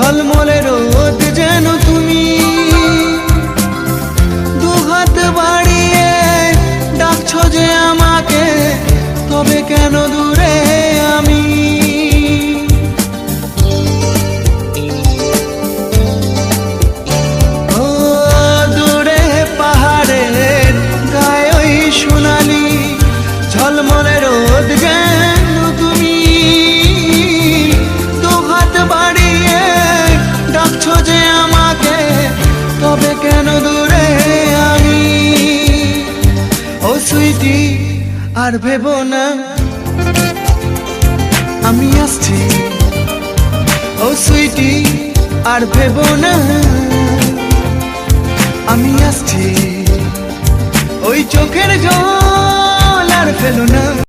ঝলমলে রোদ যেন তুমি, দুহাত বাড়িয়ে ডাকছো যে আমাকে, তবে কেন দূরে আমি? ও দূরে পাহাড়ের গায়ে ওই সোনালি ঝলমলে রোদ যেন তুমি, দুহাত বাড়িয়ে ডাকছো যে আমাকে, তবে কেন দূরে আমি? ও সুইটি আর ভেবো না, আমি আসছি। ও সুইটি আর ভেবো না, আমি আসছি। ওই চোখের জল আর ফেলো না।